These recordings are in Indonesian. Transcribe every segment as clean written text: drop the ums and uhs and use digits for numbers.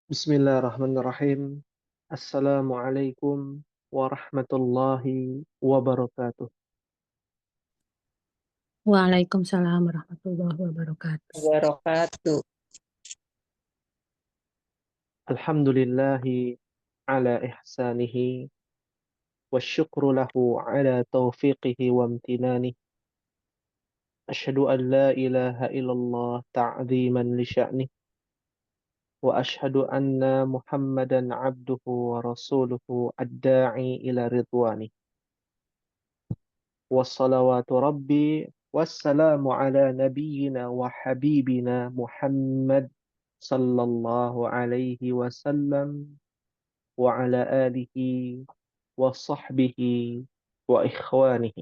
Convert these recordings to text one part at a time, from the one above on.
Bismillahirrahmanirrahim. Assalamualaikum warahmatullahi wabarakatuh. Waalaikumsalam warahmatullahi wabarakatuh. Wabarakatuh. Alhamdulillahi ala ihsanihi wa syukru lahu ala taufiqihi wa amtinanihi. Ashhadu an la ilaha illallah ta'ziman li sya'nih. Wa ashhadu anna Muhammadan abduhu wa rasuluhu ad-da'i ila ridwanih. والصلوات ربي والسلام على نبينا وحبيبنا محمد صلى الله عليه وسلم وعلى آله وصحبه وإخوانه.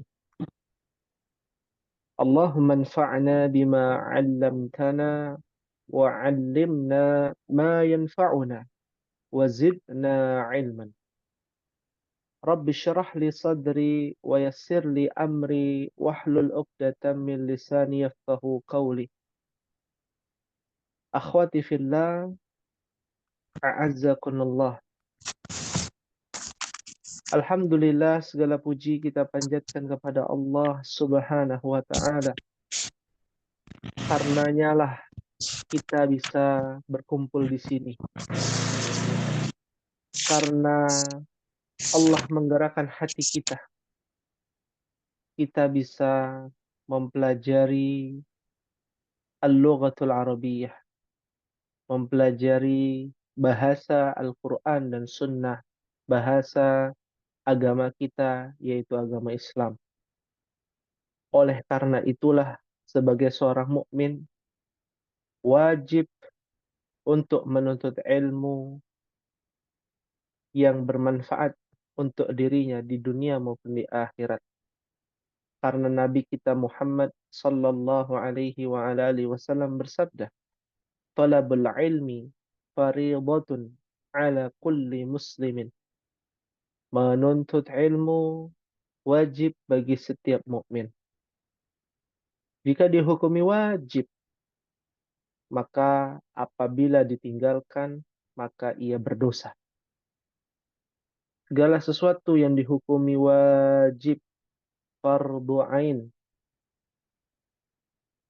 اللهم انفعنا بما علمتنا وعلمنا ما ينفعنا وزدنا علما. رب اشرح لي صدري ويسر لي أمري واحلل عقدة من لساني يفقهوا قولي. Akhwati fillah, a'azzakunallah. Alhamdulillah, segala puji kita panjatkan kepada Allah Subhanahu wa ta'ala. Karenanya lah kita bisa berkumpul di sini. Karena Allah menggerakkan hati kita. Kita bisa mempelajari Al-Lughatul Arabiyyah. Mempelajari bahasa Al-Quran dan Sunnah. Bahasa agama kita, yaitu agama Islam. Oleh karena itulah, sebagai seorang mukmin wajib untuk menuntut ilmu yang bermanfaat untuk dirinya di dunia maupun di akhirat. Karena Nabi kita Muhammad sallallahu alaihi wa ala alihi wasallam bersabda, "Talabul ilmi fariidatun ala kulli muslimin." Menuntut ilmu wajib bagi setiap mukmin. Jika dihukumi wajib, maka apabila ditinggalkan, maka ia berdosa. Segala sesuatu yang dihukumi wajib fardhu ain,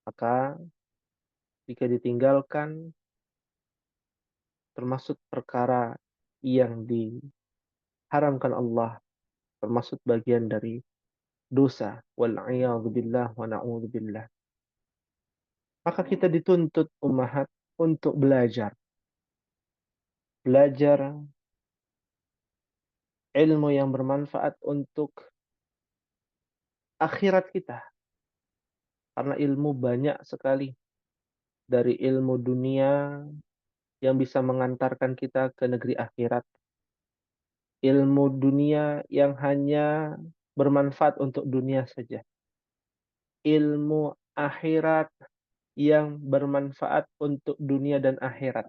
maka jika ditinggalkan termasuk perkara yang diharamkan Allah, termasuk bagian dari dosa. Wal'iyadzu billah wa na'udzu billah. Maka kita dituntut ummahat untuk belajar. Belajar ilmu yang bermanfaat untuk akhirat kita. Karena ilmu banyak sekali. Dari ilmu dunia yang bisa mengantarkan kita ke negeri akhirat. Ilmu dunia yang hanya bermanfaat untuk dunia saja. Ilmu akhirat yang bermanfaat untuk dunia dan akhirat.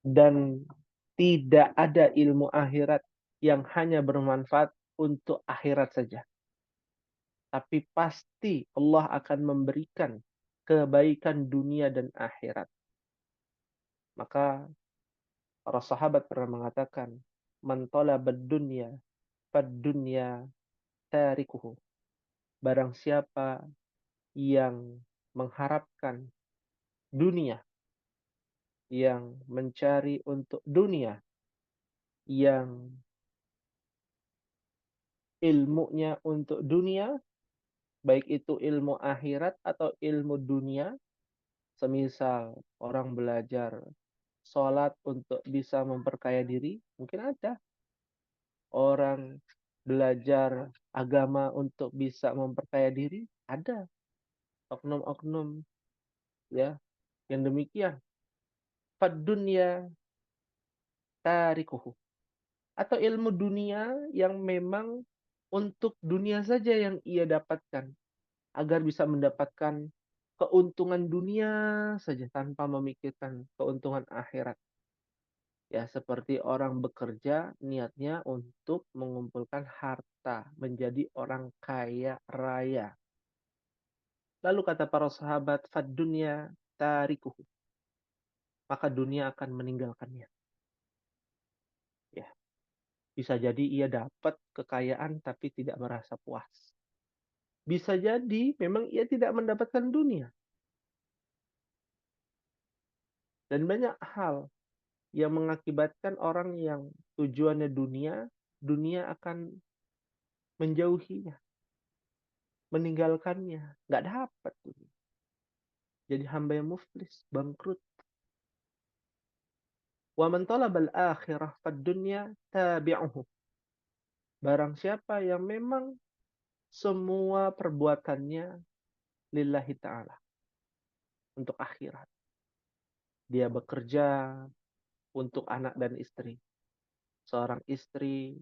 Dan tidak ada ilmu akhirat yang hanya bermanfaat untuk akhirat saja. Tapi pasti Allah akan memberikan kebaikan dunia dan akhirat. Maka para sahabat pernah mengatakan, "Man talabad dunya fad dunya tarikuhu." Barang siapa yang mengharapkan dunia, yang mencari untuk dunia, yang ilmunya untuk dunia, baik itu ilmu akhirat atau ilmu dunia, semisal orang belajar sholat untuk bisa memperkaya diri, mungkin ada. Orang belajar agama untuk bisa memperkaya diri, ada. Oknum-oknum ya yang demikian. Fad dunya tarikuhu. Atau ilmu dunia yang memang untuk dunia saja yang ia dapatkan, agar bisa mendapatkan keuntungan dunia saja tanpa memikirkan keuntungan akhirat. Ya, seperti orang bekerja niatnya untuk mengumpulkan harta, menjadi orang kaya raya. Lalu kata para sahabat, fad dunya tarikuhu. maka dunia akan meninggalkannya. Ya, bisa jadi ia dapat kekayaan tapi tidak merasa puas. Bisa jadi memang ia tidak mendapatkan dunia. Dan banyak hal yang mengakibatkan orang yang tujuannya dunia, dunia akan menjauhinya, meninggalkannya, nggak dapat dunia. Jadi hamba yang muflis, bangkrut. Wa man talabal akhirah fad dunya tabi'uhu. Barang siapa yang memang semua perbuatannya lillahi ta'ala, untuk akhirat. Dia bekerja untuk anak dan istri. Seorang istri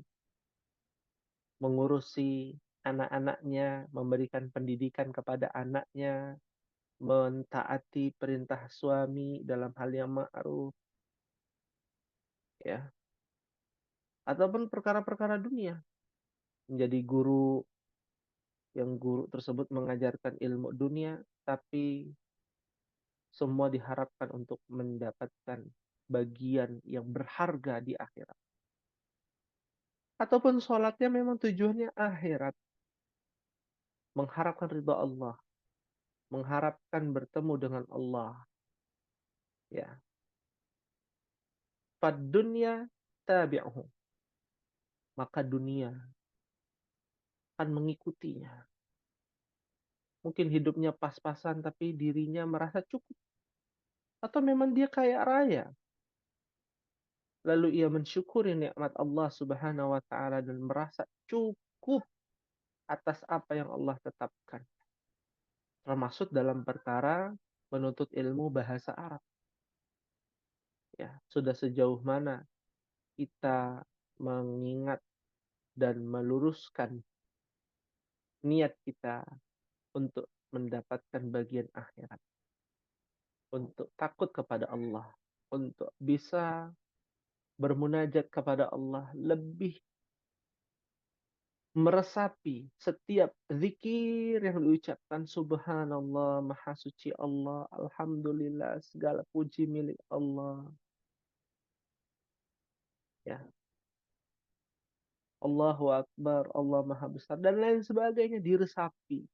mengurusi anak-anaknya, memberikan pendidikan kepada anaknya, mentaati perintah suami dalam hal yang ma'ruf, ya. Ataupun perkara-perkara dunia, menjadi guru, yang guru tersebut mengajarkan ilmu dunia, tapi semua diharapkan untuk mendapatkan bagian yang berharga di akhirat. Ataupun sholatnya memang tujuannya akhirat, mengharapkan ridha Allah, mengharapkan bertemu dengan Allah. Ya, fad dunya tabi'uhu, maka dunia akan mengikutinya. Mungkin hidupnya pas-pasan tapi dirinya merasa cukup. Atau memang dia kaya raya. Lalu ia mensyukuri nikmat Allah Subhanahu wa taala dan merasa cukup atas apa yang Allah tetapkan. Termasuk dalam perkara menuntut ilmu bahasa Arab. Ya, sudah sejauh mana kita mengingat dan meluruskan niat kita untuk mendapatkan bagian akhirat, untuk takut kepada Allah, untuk bisa bermunajat kepada Allah, lebih meresapi setiap zikir yang diucapkan. Subhanallah, maha suci Allah, alhamdulillah, segala puji milik Allah. Ya, Allahu Akbar, Allah maha besar, dan lain sebagainya diresapi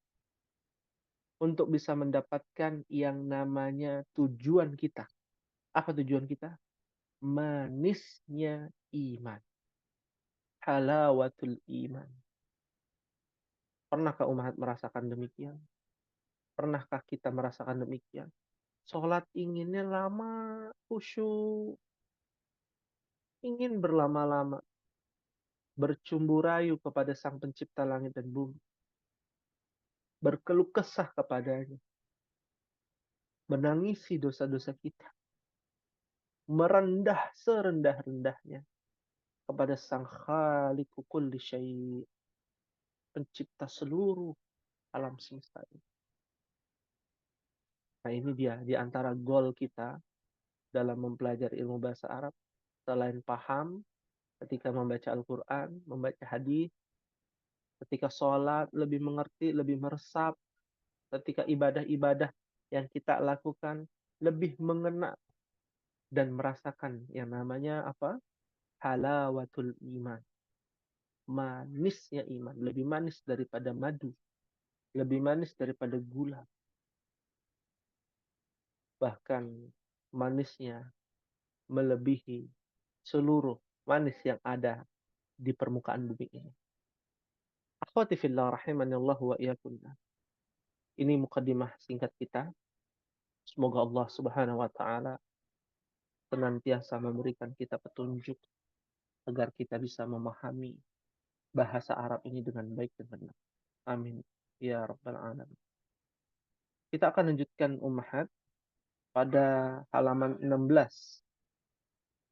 untuk bisa mendapatkan yang namanya tujuan kita. Apa tujuan kita? Manisnya iman. Halawatul iman. Pernahkah umat merasakan demikian? Pernahkah kita merasakan demikian? Sholat inginnya lama, khusyuk, ingin berlama-lama, bercumbu rayu kepada Sang Pencipta langit dan bumi, berkeluh kesah kepadanya, menangisi dosa-dosa kita, merendah serendah-rendahnya kepada Sang Khaliqu kulli syai', pencipta seluruh alam semesta ini. Nah, ini dia di antara goal kita dalam mempelajari ilmu bahasa Arab. Selain paham ketika membaca Al-Quran, membaca hadis, ketika sholat lebih mengerti, lebih meresap, ketika ibadah-ibadah yang kita lakukan lebih mengena dan merasakan yang namanya apa? Halawatul iman. Manisnya iman, lebih manis daripada madu, lebih manis daripada gula. Bahkan manisnya melebihi seluruh manis yang ada di permukaan bumi ini. Akhwati fillah rahimanallahu wa iyyakunna. Ini mukadimah singkat kita. Semoga Allah Subhanahu wa taala senantiasa memberikan kita petunjuk agar kita bisa memahami bahasa Arab ini dengan baik dan benar. Amin. Ya Rabbal Alamin. Kita akan lanjutkan Ummahat pada halaman 16.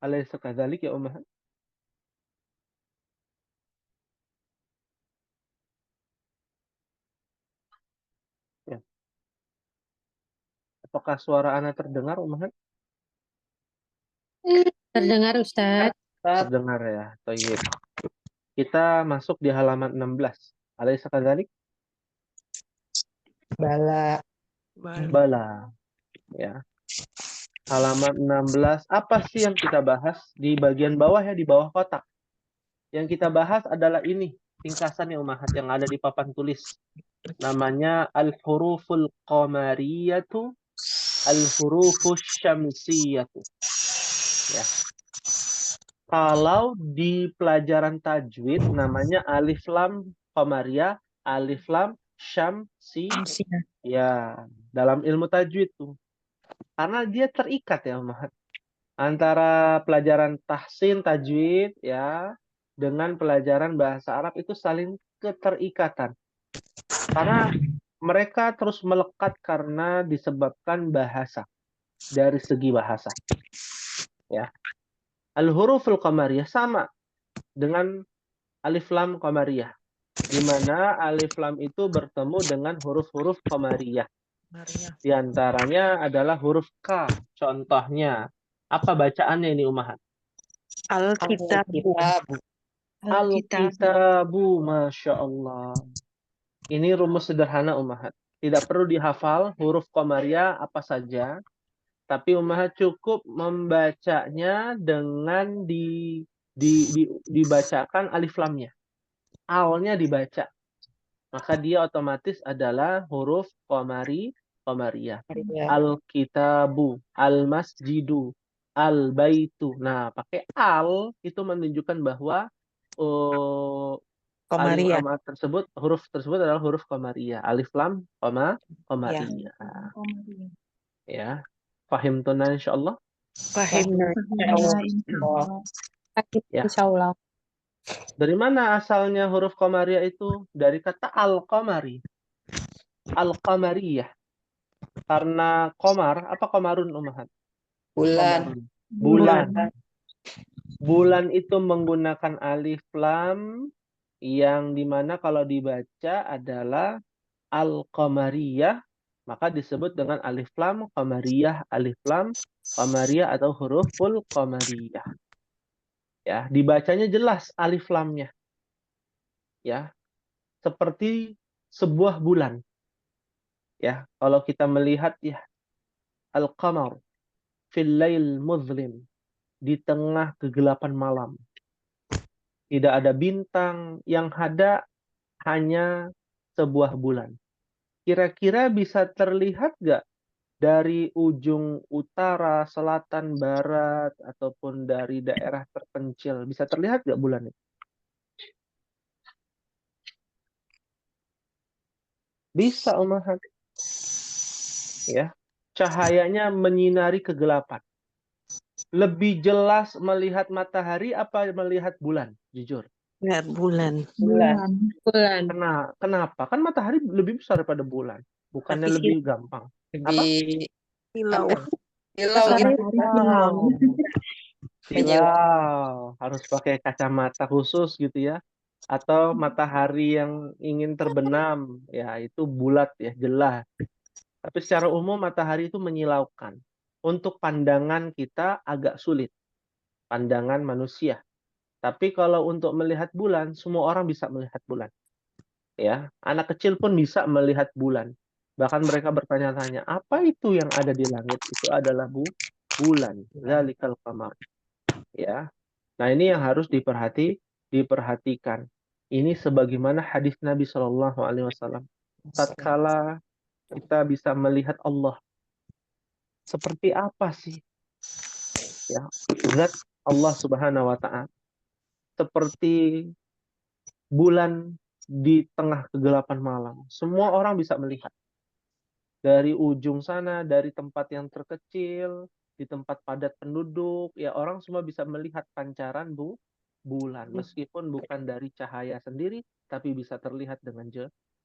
Alaysa kadzalik ya Ummahat? Ya. Apakah suara Ana terdengar Ummahat? Terdengar Ustadz? Terdengar ya. Thayyib. Kita masuk di halaman 16. Alaysa kadzalik? Bala. Bala. Ya. halaman 16. Apa sih yang kita bahas di bagian bawah ya, di bawah kotak? Yang kita bahas adalah ini, ringkasan yang Umahat yang ada di papan tulis. Namanya al-huruful qamariyatu, al-hurufus syamsiyatu. Ya. Kalau di pelajaran tajwid namanya alif lam qamariyah, alif lam syamsi. Ya, dalam ilmu tajwid tuh. Karena dia terikat ya, Umahat. Antara pelajaran tahsin tajwid ya dengan pelajaran bahasa Arab itu saling keterikatan. Karena mereka terus melekat karena disebabkan bahasa, dari segi bahasa. Ya. Al-huruful qamariyah sama dengan alif lam qamariyah, di mana alif lam itu bertemu dengan huruf-huruf qamariyah. Di antaranya adalah huruf K. Contohnya, apa bacaannya ini Umahat? Alkitabu. Al-kitabu, Masya Allah. Ini rumus sederhana Umahat. Tidak perlu dihafal huruf qamariyah apa saja, tapi Umahat cukup membacanya dengan dibacakan alif lamnya. Alnya dibaca. Maka dia otomatis adalah huruf qamariyah. Al-kitabu, al-masjidu, al-baitu. Nah, pakai al itu menunjukkan bahwa Komaria. huruf tersebut adalah huruf qamariyah. Alif lam qamariyah. Ya. Fahim tunan insyaallah. Fahim. Ya. Insyaallah. Dari mana asalnya huruf qamariyah itu? Dari kata al-qamari. Al-qamariyah. Karena qamar, apa qamarun Umahat? Bulan. Bulan. Bulan itu menggunakan alif lam yang dimana kalau dibaca adalah al-qamariyah, maka disebut dengan alif lam qamariyah, alif lam qamariyah atau huruful qamariyah. Ya, dibacanya jelas alif lamnya. Ya, seperti sebuah bulan. Ya, kalau kita melihat ya al-qamar fil lail muzlim, di tengah kegelapan malam. Tidak ada bintang, yang ada hanya sebuah bulan. Kira-kira bisa terlihat nggak dari ujung utara, selatan, barat, ataupun dari daerah terpencil? Bisa terlihat nggak bulan itu? Bisa, Umahat. Ya, cahayanya menyinari kegelapan. Lebih jelas melihat matahari apa melihat bulan? Jujur. Lihat bulan. Bulan. Kenapa? Kan matahari lebih besar daripada bulan. Bukannya Tapi lebih gampang. Apa? Silau. Silau. Harus pakai kacamata khusus gitu ya. Atau matahari yang ingin terbenam. Ya, itu bulat ya, jelas. Tapi secara umum matahari itu menyilaukan. Untuk pandangan kita agak sulit. Pandangan manusia. Tapi kalau untuk melihat bulan, semua orang bisa melihat bulan. Ya, anak kecil pun bisa melihat bulan. Bahkan mereka bertanya-tanya, apa itu yang ada di langit? Itu adalah bulan. Zalikal qamar. Ya. Nah, ini yang harus diperhatikan. Ini sebagaimana hadis Nabi Shallallahu alaihi wasallam. Tatkala kita bisa melihat Allah, seperti apa sih? Ya, zat Allah Subhanahu wa taala seperti bulan di tengah kegelapan malam. Semua orang bisa melihat. Dari ujung sana, dari tempat yang terkecil, di tempat padat penduduk, ya orang semua bisa melihat pancaran bulan. Meskipun bukan dari cahaya sendiri, tapi bisa terlihat dengan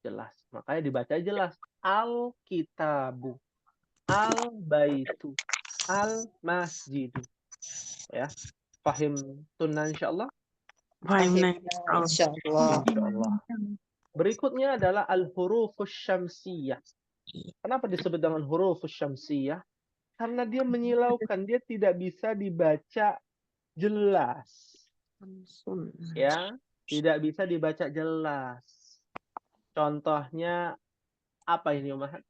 jelas. Makanya dibaca jelas. Al-kitabu, al-baitu, al-masjidu. Ya, fahim tunan insyaallah? Insyaallah. Insyaallah. Berikutnya adalah al-hurufus syamsiyah. Kenapa disebut dengan hurufus syamsiyah? Karena dia menyilaukan, dia tidak bisa dibaca jelas. Ya, tidak bisa dibaca jelas. Contohnya apa ini, Umahat?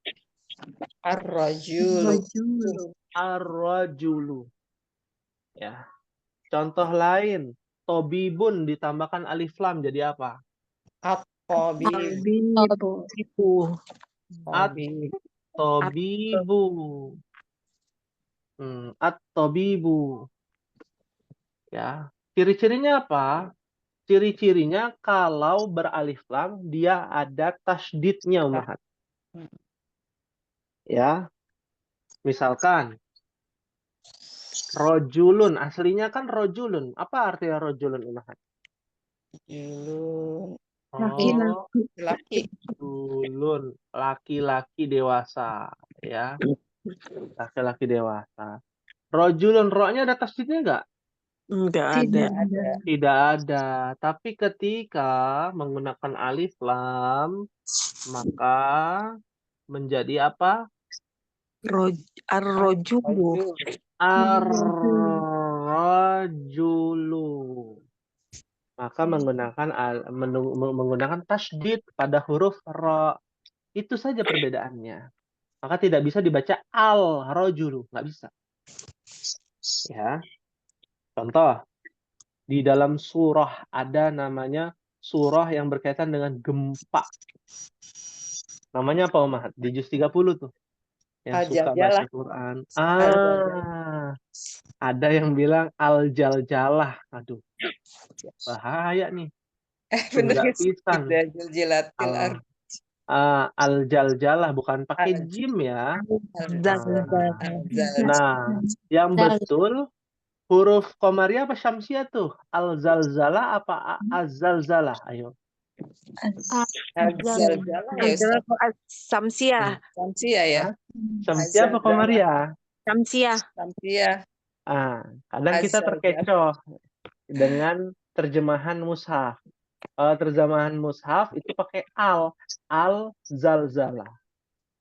Ar-rajulu. ar-rajulu. Ya. Contoh lain, tobibun ditambahkan alif lam jadi apa? At-tabib. Tabibu. Tabib. At-tobibu. At-tobibu. Ya. Ciri-cirinya apa? Ciri-cirinya kalau beralif lam dia ada tasydidnya Ummahat. Ya. Misalkan rojulun, aslinya kan rojulun. Apa artinya rojulun Ummahat? Julun. Laki. Laki. Laki-laki dewasa, ya. Laki-laki dewasa. Rojulun, ro-nya ada tasdidnya nggak? Enggak ada. Ada. Tidak ada. Tapi ketika menggunakan alif lam, maka menjadi apa? Ar-rajulu. Ar-rajulu. Maka menggunakan tasdid pada huruf ro. Itu saja perbedaannya. Maka tidak bisa dibaca al-rajulu, nggak bisa. Ya. Contoh, di dalam surah ada namanya surah yang berkaitan dengan gempa. Namanya apa, Ummahat? Di juz 30 tuh. Yang suka baca Al-Jaljalah. Quran. Al-Jaljalah. Ada yang bilang al-jaljalah. Aduh, bahaya nih. Bener Enggak sih. pisan. Zulzilatil ard. Al-jaljalah bukan pakai jim ya. Al-Zalzalah. Nah, yang betul huruf komariah apa syamsiah tuh? Al-zalzalah apa az-zalzalah? Ayo. Al-Zalzalah ya Ustaz. Samsiah. Samsiah ya. Syamsiah apa komariah? Samsiah. Samsiah. Kadang kita terkecoh dengan terjemahan mushaf. Kalau terjemahan mushaf itu pakai al-zalzalah.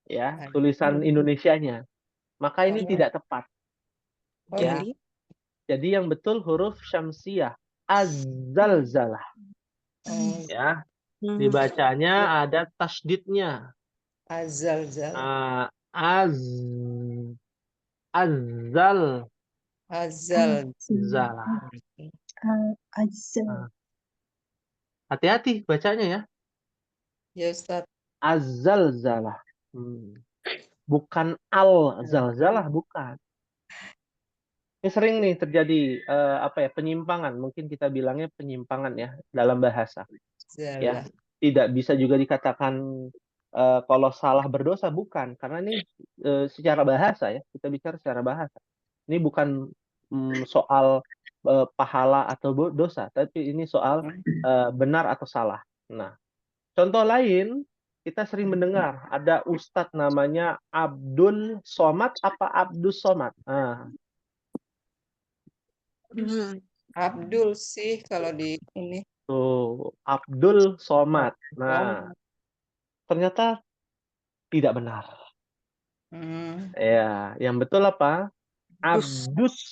Ya, tulisan Indonesianya. Maka ini tidak tepat. Oh, Ya. Jadi yang betul huruf syamsiah, az-zalzalah. Ya. Dibacanya ada tasdidnya. Az-zalzalah. Az-zal Az-zalzalah. Hati-hati bacanya ya. Ya Ustaz. Az-zalzalah. Bukan al-zalzalah, bukan. Ini sering nih terjadi penyimpangan, mungkin kita bilangnya penyimpangan ya dalam bahasa. Ya, tidak bisa juga dikatakan kalau salah berdosa, bukan, karena ini secara bahasa ya, kita bicara secara bahasa. Ini bukan soal pahala atau dosa, tapi ini soal benar atau salah. Nah, contoh lain kita sering mendengar ada ustadz namanya Abdul Somad apa Abdus Somad. Abdul sih kalau di ini. Tuh, Abdul Somad. Nah, ternyata tidak benar. Ya, yang betul apa? Abdus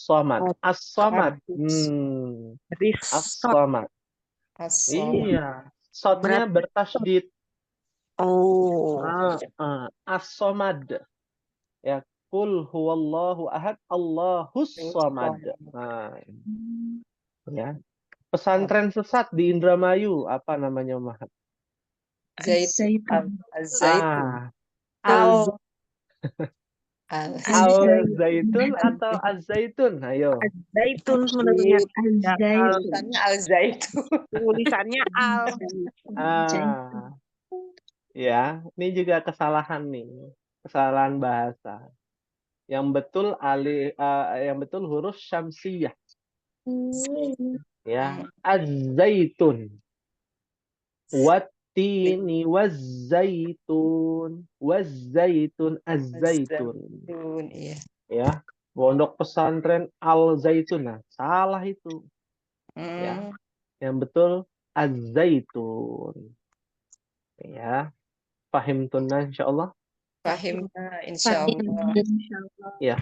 Somad. As-Somad. As-Somad. Iya. Sodnya bertasydid. As-Somad. Ya, Qul huwallahu ahad, Allahus somad. Nah, ya. Pesantren sesat di Indramayu apa namanya, Ummahat? Zaitun. Al-Zaitun atau Az-Zaitun? Ayo. Az-Zaitun menurutnya. Tulisannya Al-Zaitun. Tulisannya al. Ya, ini juga kesalahan nih. Kesalahan bahasa. Yang betul huruf syamsiyah. Ya, Az-Zaitun. Wattini waz-zaitun. Az-Zaitun. Iya. Ya, pondok pesantren Al-Zaitun. Nah, salah itu. Ya. Yang betul Az-Zaitun. Ya. Fahimtunna insyaallah. Fahimna insyaallah. Ya.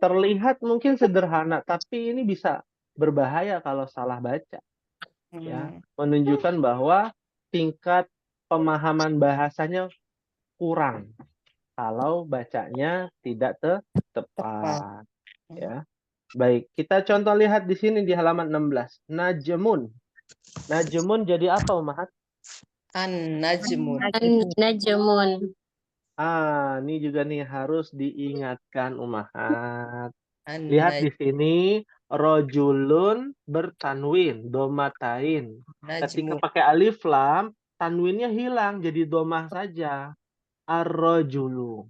Terlihat mungkin sederhana, tapi ini bisa berbahaya kalau salah baca. Ya, menunjukkan bahwa tingkat pemahaman bahasanya kurang kalau bacanya tidak tepat. Tepat. Ya. Baik, kita contoh lihat di sini di halaman 16. Najmun. Najmun jadi apa, Umahat? An-najmun. Najmun. Ini juga nih harus diingatkan, Umahat. Lihat di An-najmun. sini, rojulun bertanwin, domatain. Ketika pakai alif lam, tanwinnya hilang, jadi domah saja. Ar-rojulu.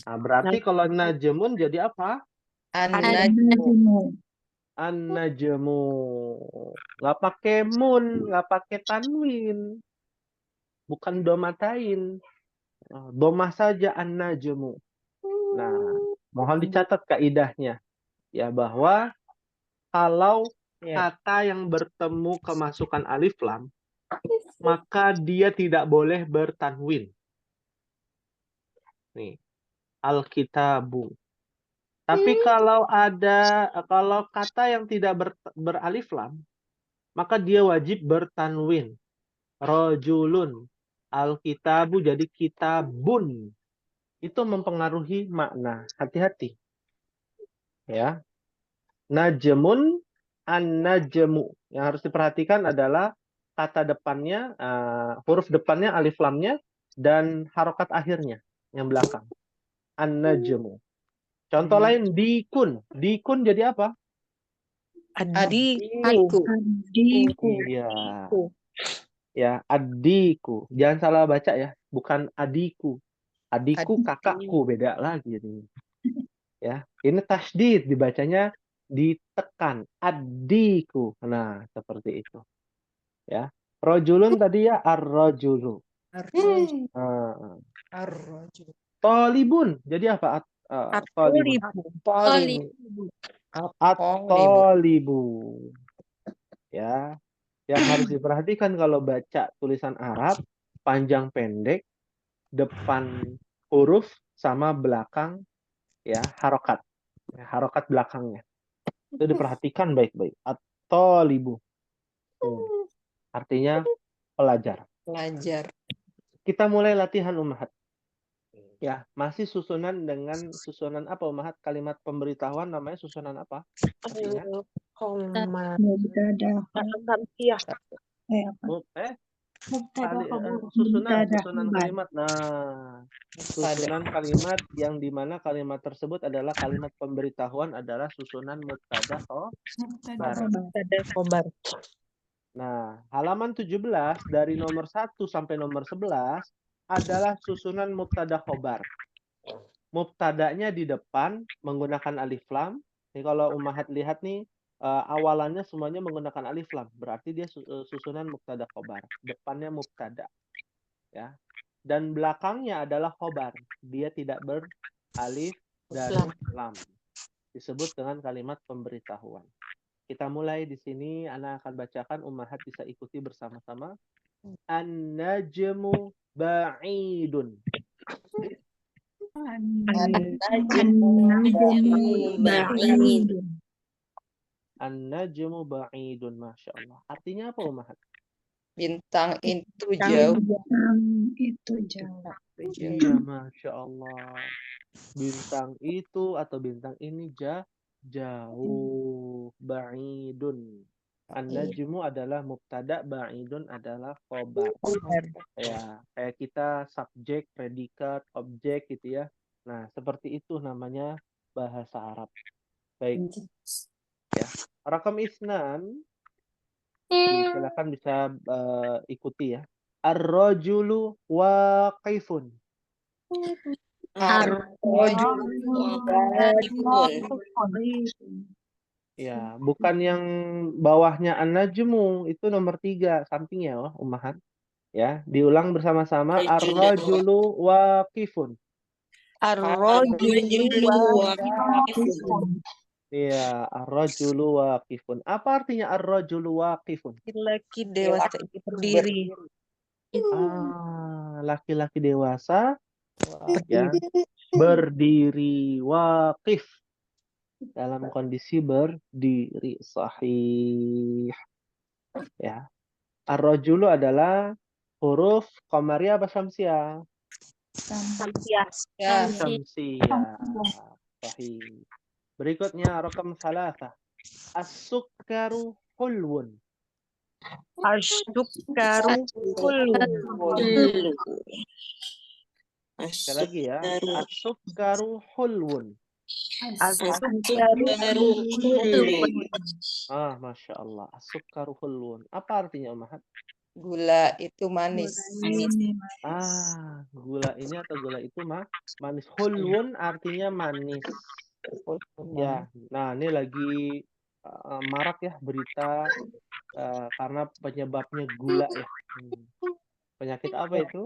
Nah, berarti kalau najmun jadi apa? An-najmu. An-najmu. Nggak pakai mun, nggak pakai tanwin. Bukan domatain. Domah saja an-najmu. Nah, mohon dicatat kaidahnya. Ya, bahwa kalau Ya. kata yang bertemu kemasukan alif lam, maka dia tidak boleh bertanwin. Nih, al-kitabu. Tapi kalau kata yang tidak beralif lam, maka dia wajib bertanwin. Rojulun. Al-kitabu jadi kitabun. Itu mempengaruhi makna. Hati-hati. Ya. Najmun, an-najmu. Yang harus diperhatikan adalah kata depannya, huruf depannya alif lamnya, dan harokat akhirnya yang belakang. An-najmu. Contoh lain, dikun. Dikun jadi apa? Adikku. Iya. Ya, adiku. Jangan salah baca ya. Bukan adiku. Adikku, kakakku. Beda lagi nih. Ya, ini tasdid. Dibacanya ditekan. Adiku. Nah, seperti itu. Ya. Rojulun tadi ya, ar-rojulu. Ar-rajul. Tolibun. Jadi apa? Tolibun. Tolibu. At-tolibu. Ya. Yang harus diperhatikan kalau baca tulisan Arab, panjang pendek, depan huruf sama belakang ya harokat. Ya, harokat belakangnya. Itu diperhatikan baik-baik. At-tolibu. Artinya pelajar. Pelajar. Kita mulai latihan Umahat. Ya, masih susunan dengan susunan apa Umahat? Kalimat pemberitahuan namanya susunan apa? Masih ingat? Susunan kalimat. Nah, susunan kalimat yang dimana kalimat tersebut adalah kalimat pemberitahuan adalah susunan mubtada khobar. Nah, halaman 17 dari nomor 1 sampai nomor 11 adalah susunan mubtada khobar. Mubtadanya di depan menggunakan alif lam. Ini kalau Umahat lihat nih, awalannya semuanya menggunakan alif lam. Berarti dia susunan mubtada khobar. Depannya mubtada. Ya. Dan belakangnya adalah khobar. Dia tidak beralif dan lam. Disebut dengan kalimat pemberitahuan. Kita mulai di sini. Ana akan bacakan, Umahat bisa ikuti bersama-sama. An-najmu ba'idun. An-najmu ba'idun. Masya Allah. Artinya apa, Umahat? Bintang itu jauh. Iya, Masya Allah. Bintang itu atau bintang ini jauh. Ba'idun. An-najmu adalah mubtada, ba'idun adalah khobar. Ya, kayak kita subjek, predikat, objek gitu ya. Nah, seperti itu namanya bahasa Arab. Baik. Ya. Rakam isnan, silakan bisa ikuti ya. Ar-rajulu waqifun. Ya, bukan yang bawahnya an-najmu, itu nomor 3 sampingnya oh, Umahat. Ya, diulang bersama-sama. Ar-rajulu waqifun. Iya, ar-rajulu waqifun. Apa artinya ar-rajulu waqifun? Laki dewasa berdiri. Laki-laki dewasa ya, berdiri waqif. Dalam kondisi berdiri sahih. Ya. Ar-rajulu adalah huruf qamariyah apa syamsiyah? Samsiah. Ya. Syamsiyah. Sahih. Berikutnya rakam 3. As-sukkaru hulwun. Asyukaru hulun. Sekali lagi ya. As-sukkaru hulwun. Asyukaru hulun. Masya Allah. As-sukkaru hulwun. Apa artinya, Umahat? Gula itu manis. Gula ini atau gula itu manis. Hulwun artinya manis. Ya, nah ini lagi marak ya berita karena penyebabnya gula ya. Penyakit apa itu?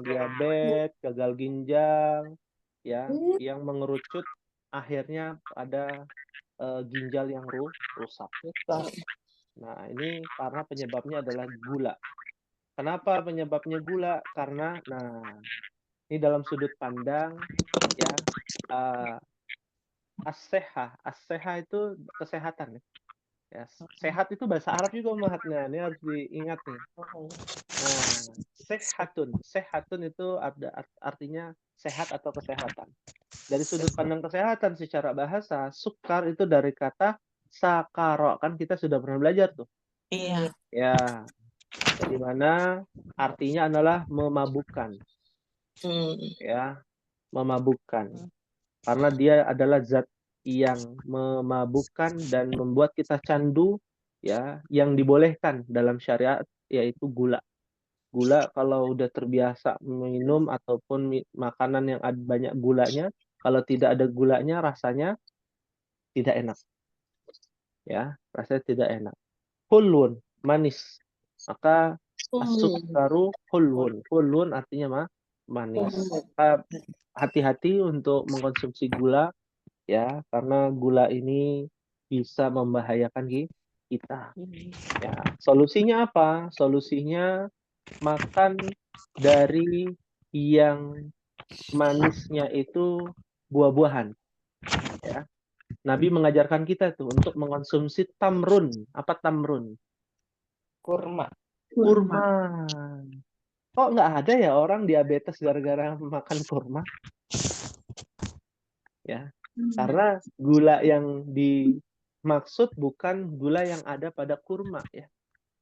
Diabetes, gagal ginjal, ya, yang mengerucut akhirnya ada ginjal yang rusak. Nah, ini karena penyebabnya adalah gula. Kenapa penyebabnya gula? Karena, ini dalam sudut pandang, ya, as-seha itu kesehatan ya. Ya, sehat itu bahasa Arab juga Umahatnya. Ini harus diingat nih. Nah, sehatun itu artinya sehat atau kesehatan. Dari sudut pandang kesehatan secara bahasa, sukar itu dari kata sakaro. Kan kita sudah pernah belajar tuh. Iya. Ya, di mana artinya adalah memabukkan. Ya, memabukkan. Karena dia adalah zat yang memabukkan dan membuat kita candu, ya, yang dibolehkan dalam syariat yaitu gula. Gula kalau udah terbiasa minum ataupun makanan yang ada banyak gulanya, kalau tidak ada gulanya rasanya tidak enak. Ya, rasanya tidak enak. Hulun, manis. Maka as-sukkaru hulun. Hulun artinya manis. Maka hati-hati untuk mengkonsumsi gula ya, karena gula ini bisa membahayakan kita. Ya, solusinya apa? Solusinya makan dari yang manisnya itu buah-buahan. Ya. Nabi mengajarkan kita tuh untuk mengkonsumsi tamrun. Apa tamrun? Kurma. Kok nggak ada ya orang diabetes gara-gara makan kurma? Ya, karena gula yang dimaksud bukan gula yang ada pada kurma ya,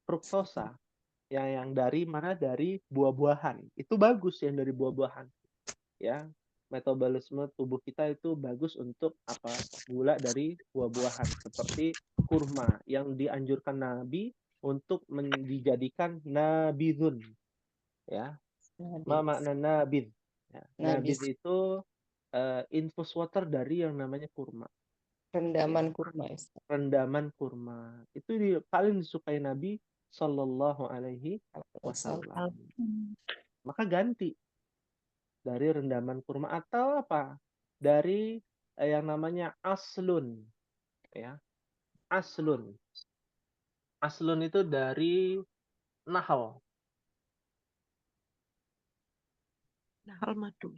fruktosa yang dari mana, dari buah-buahan. Itu bagus yang dari buah-buahan. Ya, metabolisme tubuh kita itu bagus untuk apa? Gula dari buah-buahan seperti kurma yang dianjurkan Nabi untuk dijadikan nabidun. Ya. Ma makna nabid? Ya, nabid itu infus water dari yang namanya kurma. Rendaman kurma. Rendaman kurma. Itu paling disukai Nabi Sallallahu Alaihi Wasallam. Maka ganti dari rendaman kurma atau apa? Dari yang namanya aslun. Ya. Aslun. Aslun itu dari nahal. Nahal madu.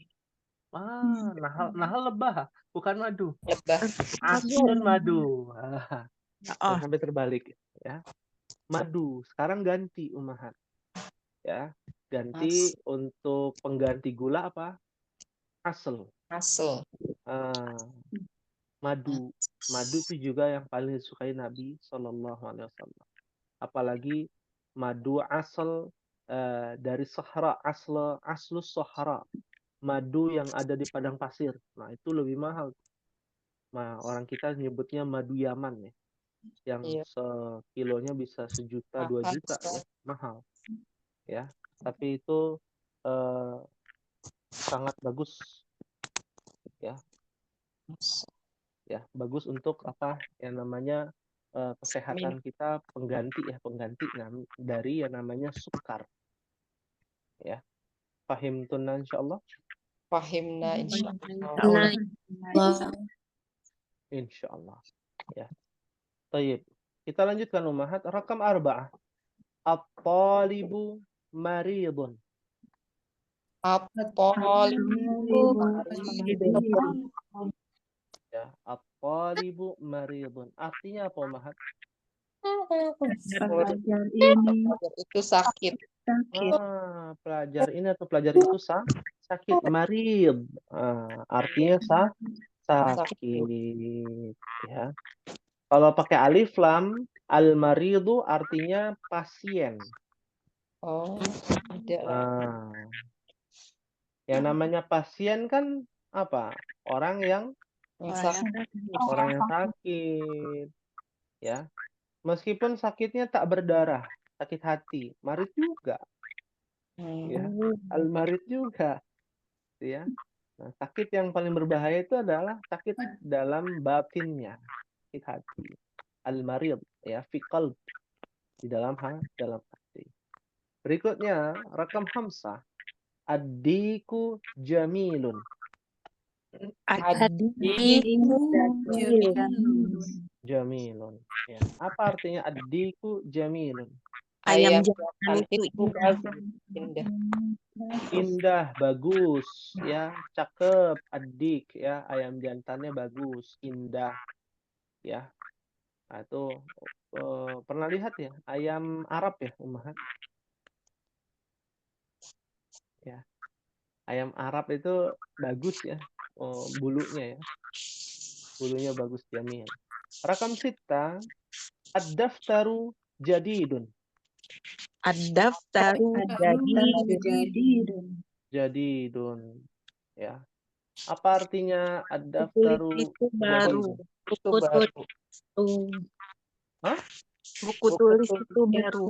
Nahal lebah, bukan madu. Lebah. Aslun madu. Sampai terbalik ya. Madu. Sekarang ganti Umahat. Ya. Ganti untuk pengganti gula apa? Asal. Madu. Madu itu juga yang paling disukai Nabi Shallallahu Alaihi Wasallam. Apalagi madu asal dari Sahara, aslus Sahara. Madu yang ada di padang pasir. Nah, itu lebih mahal. Nah, orang kita nyebutnya madu Yaman ya. Yang sekilonya bisa 1 juta, 2 juta ya. Mahal. Ya. Tapi itu sangat bagus. Ya. Ya, bagus untuk apa? Yang namanya kesehatan kita, pengganti dari yang namanya sukar. Ya. Fahimtuna insyaallah. Fahimna insyaallah. Insyaallah. Ya. Tayyib. Kita lanjutkan Umahat. Rakam 4. At-talibu maridun. Ya, at-talibu maridun. Artinya apa Umahat? Pelajar ini Pelajar itu sakit. sakit. Pelajar ini atau pelajar itu sakit. Marid. Artinya sakit. Ya. Kalau pakai alif lam, al-maridu artinya pasien. Oh, ada. Yang namanya pasien kan apa? Orang yang sakit. Ya. Meskipun sakitnya tak berdarah, sakit hati, marid juga. Ya. Al-marid juga. Ya. Nah, sakit yang paling berbahaya itu adalah sakit dalam batinnya, sakit hati. Al-marid, ya, fi qalb, di dalam hati. Berikutnya, rakam hamsah. Ad-diku jamilun. Jamilun. Ya. Apa artinya ad-diku jamilun? Ayam jantan itu indah. Indah, bagus, ya, cakep, adik, ya, ayam jantannya bagus, indah, ya. Nah, itu pernah lihat ya ayam Arab ya, Ummahat? Ya, ayam Arab itu bagus ya, bulunya ya, bulunya bagus, jamil. Rakam sita, ad-daftaru jadidun. Ad-daftaru Jadidun, ya. Apa artinya ad-daftaru itu baru. Itu baru. Hah? Buku tulis itu baru.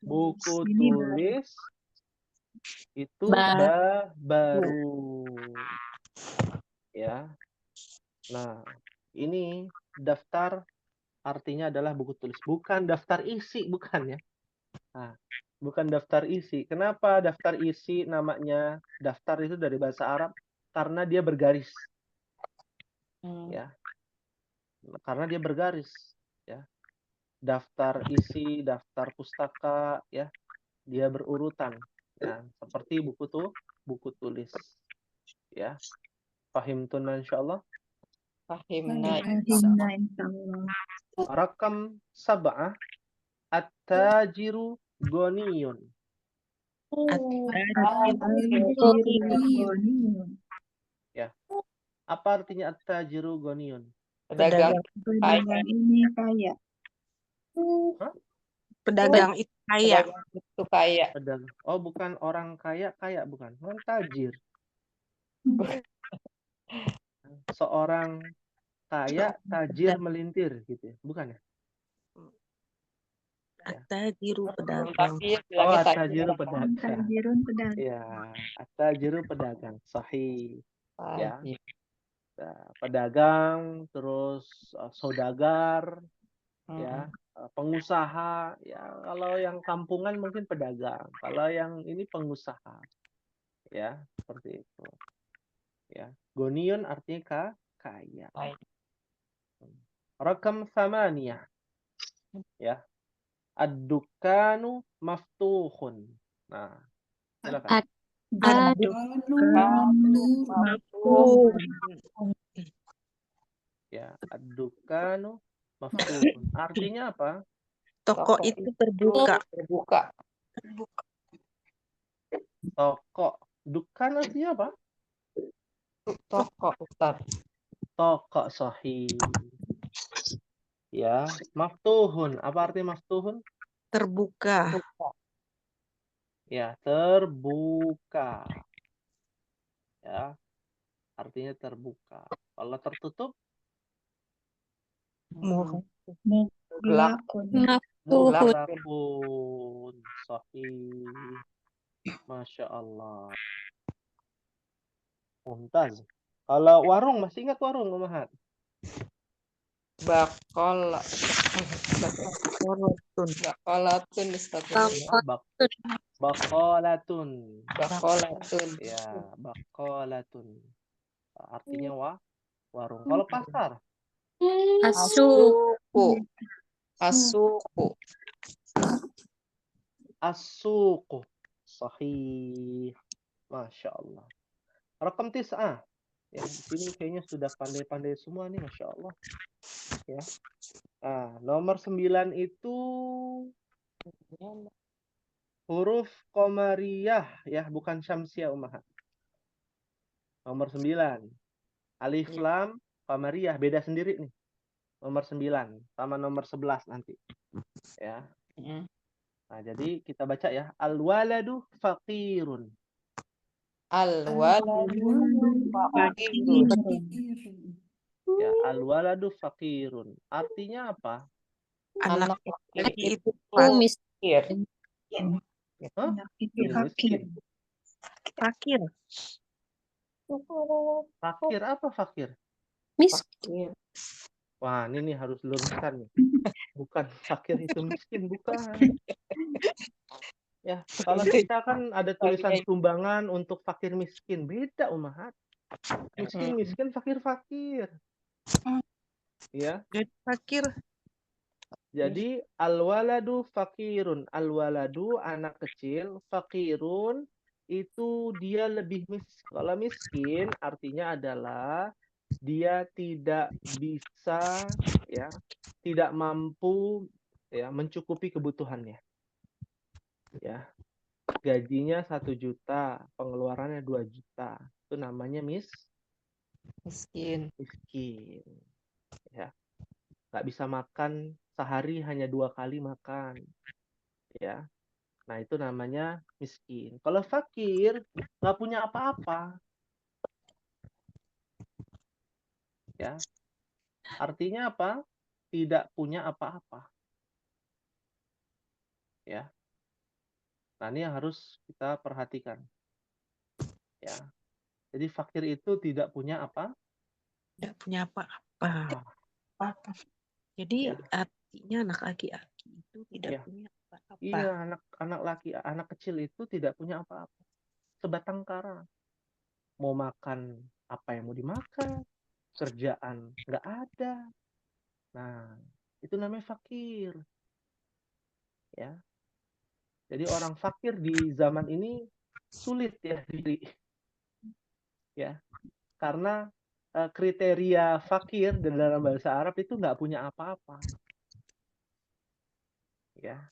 Buku tulis itu baru. Ya. Nah, ini daftar artinya adalah buku tulis, bukan daftar isi, bukan ya. Nah, bukan daftar isi. Kenapa daftar isi namanya daftar itu dari bahasa Arab? Karena dia bergaris. Ya. Karena dia bergaris, ya. Daftar isi, daftar pustaka, ya. Dia berurutan. Nah, seperti buku tulis. Ya. Fahimtun insyaallah. Fahimna. Rakam sab'ah. At-tajiru ghaniyun. Ya. Apa artinya at-tajiru ghaniyun? Pedagang ini kaya. Hah? Pedagang itu kaya. Pedagang itu kaya. Pedagang. Oh, bukan orang kaya, bukan. Orang tajir. Seorang kaya, tajir melintir gitu ya. Bukan ya? At-tajiru pedagang. Tapi Oh, bilangnya at-tajiru pedagang. pedagang. Ya, at-tajiru pedagang. Sahih. Ya. Nah, pedagang, terus saudagar, ya, pengusaha. Ya, kalau yang kampungan mungkin pedagang. Kalau yang ini pengusaha. Ya, seperti itu. Ya, gonion artinya kaya. Rakam thamaniyah. Ya. Ad-dukanu maftuhun. Nah, silakan. Ya, ad-dukanu maftuhun. Artinya apa? Toko itu terbuka. Toko. Dukan artinya apa? Toko, Ustaz. Toko, sahih. Ya, maftuhun. Apa arti maftuhun? Terbuka. Ya, terbuka. Ya, artinya terbuka. Kalau tertutup? Mughlaqun. Sahih. Masya Allah. Mumtaz. Kalau warung, masih ingat warung, Umahat? Baqalatun Ustaz. Baqalatun. Ya, Ya, baqalatun. Artinya warung. Kalau pasar? Asuku. As-suqu. Sahih. Masya Allah. Rakam tis'ah. Ya, di sini kayaknya sudah pandai-pandai semua nih, Masya Allah. Ya. Nah, nomor 9 itu huruf Qamariyah, ya, bukan Syamsiah, Ummahat. Nomor 9. Alif Ya. Lam Qamariyah, beda sendiri nih. Nomor 9 sama nomor 11 nanti. Ya. Nah, jadi kita baca ya. Al-waladu faqirun. Al-waladu faqirun. Ya, al-waladu faqirun. Artinya apa? Anak Anak laki itu fakir. Hah? itu Miskin. fakir. Fakir apa fakir? Fakir. Wah, ini nih harus luruskan nih. Bukan fakir itu miskin, bukan. Ya, kalau kita kan ada tulisan sumbangan untuk fakir miskin, beda Ummahat. Miskin, fakir. Ya. Jadi fakir. Jadi al-waladu fakirun. Al-waladu anak kecil, fakirun itu dia lebih miskin. Kalau miskin artinya adalah dia tidak bisa, ya, tidak mampu, ya, mencukupi kebutuhannya. Ya, gajinya 1 juta, pengeluarannya 2 juta. Itu namanya Miskin. Ya, nggak bisa makan sehari, hanya 2 kali makan. Ya, nah itu namanya miskin. Kalau fakir nggak punya apa-apa. Ya, artinya apa? Tidak punya apa-apa. Ya, nah ini yang harus kita perhatikan. Ya, jadi fakir itu tidak punya apa? Tidak punya apa-apa. Jadi Ya. artinya anak laki-laki itu tidak Ya. punya apa-apa. Iya, anak kecil itu tidak punya apa-apa. Sebatang kara. Mau makan apa yang mau dimakan, kerjaan nggak ada. Nah, itu namanya fakir. Ya. Jadi orang fakir di zaman ini sulit ya diri. Ya. Karena kriteria fakir dalam bahasa Arab itu nggak punya apa-apa. Ya.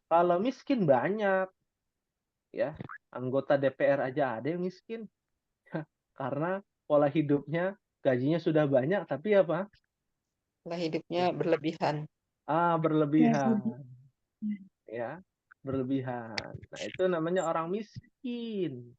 Kalau miskin banyak. Ya. Anggota DPR aja ada yang miskin. Karena pola hidupnya, gajinya sudah banyak, tapi apa? Pola hidupnya berlebihan. Berlebihan. Ya, berlebihan. Nah, itu namanya orang miskin.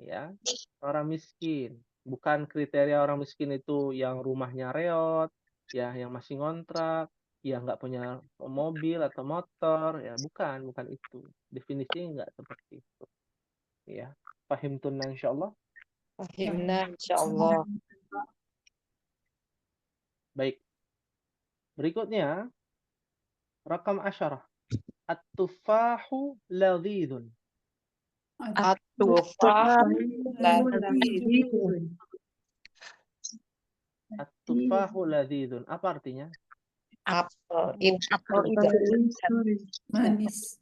Ya, orang miskin. Bukan kriteria orang miskin itu yang rumahnya reot, ya, yang masih ngontrak, yang nggak punya mobil atau motor, ya, bukan itu. Definisinya nggak seperti itu. Ya, pahim tunna insyaallah. Fahimna insyaallah. Baik. Berikutnya, rakam 10. At-tufahu ladhidun. At-tufah ladhidun. At-tufahu ladhidun. Apa artinya? Apel itu Manis.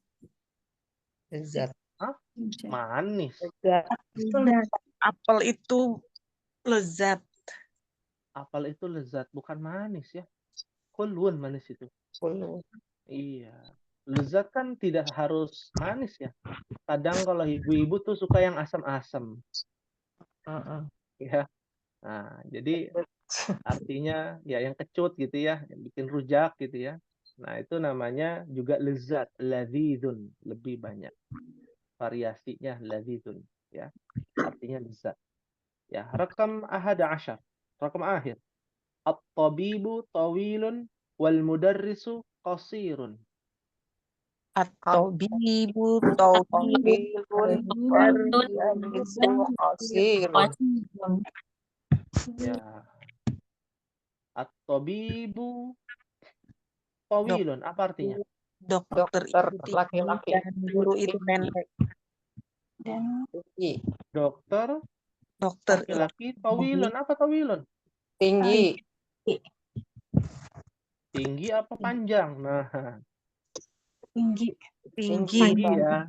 lezat. Hah? Manis. Apel itu lezat. Apel itu lezat, bukan manis ya. Kulun manis itu. Iya. Lezat kan tidak harus manis ya. Kadang kalau ibu-ibu tuh suka yang asam-asam. Ya. Nah, jadi artinya ya yang kecut gitu ya, yang bikin rujak gitu ya. Nah, itu namanya juga lezat, ladzidun, lebih banyak variasinya ladzidun ya. Artinya lezat. Ya, rakam 11. Rakam akhir. At-tabibu tawilun wal mudarrisu qasirun. At-tabibu tawilun Ya. At-tabibu tawilun, apa artinya? Dokter itu laki-laki. dan guru itu pendek. Dokter Dokter laki-laki tawilun, apa tawilun? Tinggi. Tinggi apa panjang? Nah, tinggi. tinggi ya.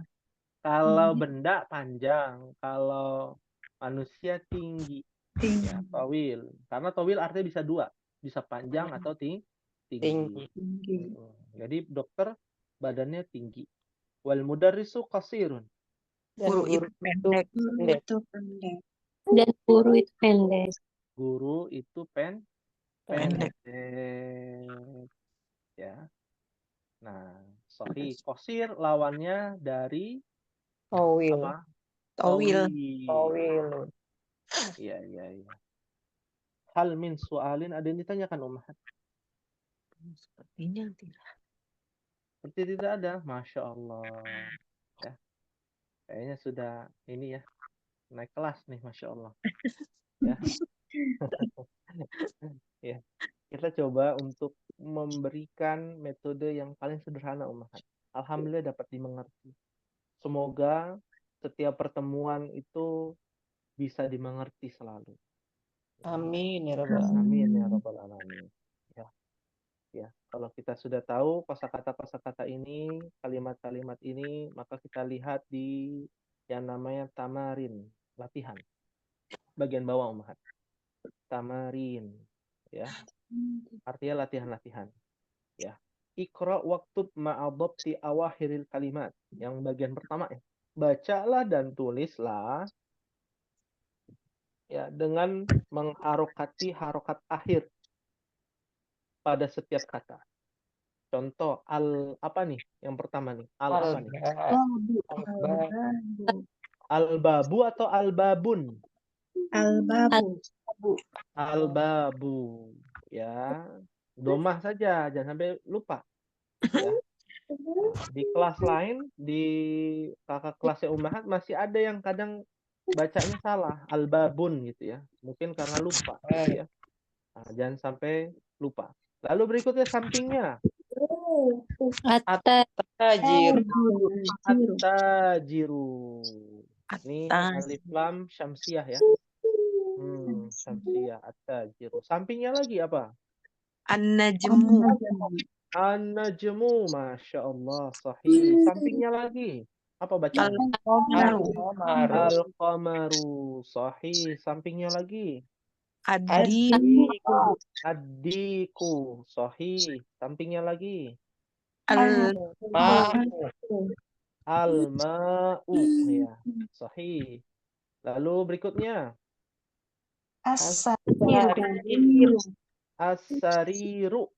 Kalau benda panjang, kalau manusia tinggi. Tinggi. Ya, tawil. Karena tawil artinya bisa dua, bisa panjang atau tinggi. Tinggi. Tinggi. Jadi dokter badannya tinggi. Wal mudarrisu qasirun. Dan Guru itu guru itu pendek. Guru pendek. itu pendek. Dan guru itu pendek. Guru itu Pendek. pendek. Ya. Nah, sahih. Qasir lawannya dari Towil. apa? Towil. Towil. Iya, iya, iya. Hal min su'alin, ada yang ditanyakan Ummahat? Sepertinya tidak. Seperti tidak ada. Masya Allah. Ya. Kayaknya sudah ini ya, naik kelas nih, Masya Allah. Ya. Ya. Kita coba untuk memberikan metode yang paling sederhana Ummahat. Alhamdulillah dapat dimengerti. Semoga setiap pertemuan itu bisa dimengerti selalu. Amin ya rabbal alamin. Amin ya rabbal alamin. Ya. Ya, kalau kita sudah tahu kosakata ini, kalimat-kalimat ini, maka kita lihat di yang namanya tamarin, latihan. Bagian bawah Ummahat. Tamarin, ya. Artinya latihan-latihan. Ya. Iqra waktub ma'adhabti awakhiril kalimat. Yang bagian pertama ya. Bacalah dan tulislah ya dengan mengharokati harokat akhir pada setiap kata. Contoh apa nih? Yang pertama nih. Apa nih? Al-babu atau al-babun? Al-babu. Al-babu. Ya. Domah saja, jangan sampai lupa. Ya. Di kelas lain, di kakak kelasnya Ummahat masih ada yang kadang bacanya salah, al-babun gitu ya. Mungkin karena lupa gitu ya. Nah, jangan sampai lupa. Lalu berikutnya sampingnya. Tajir. At-tajiru. Ini Tas. alif lam syamsiah ya. Syamsiah at-tajiru. Sampingnya lagi apa? An-najmu. An-najmu, Masya Allah, sahih. Sampingnya lagi. Apa bacaan? Al-qamaru. Al-qamaru, sahih. Sampingnya lagi. Ad-diku. Ad-diku, sahih. Sampingnya lagi. Al-ma'u, ya, sahih. Lalu berikutnya. As-sariru,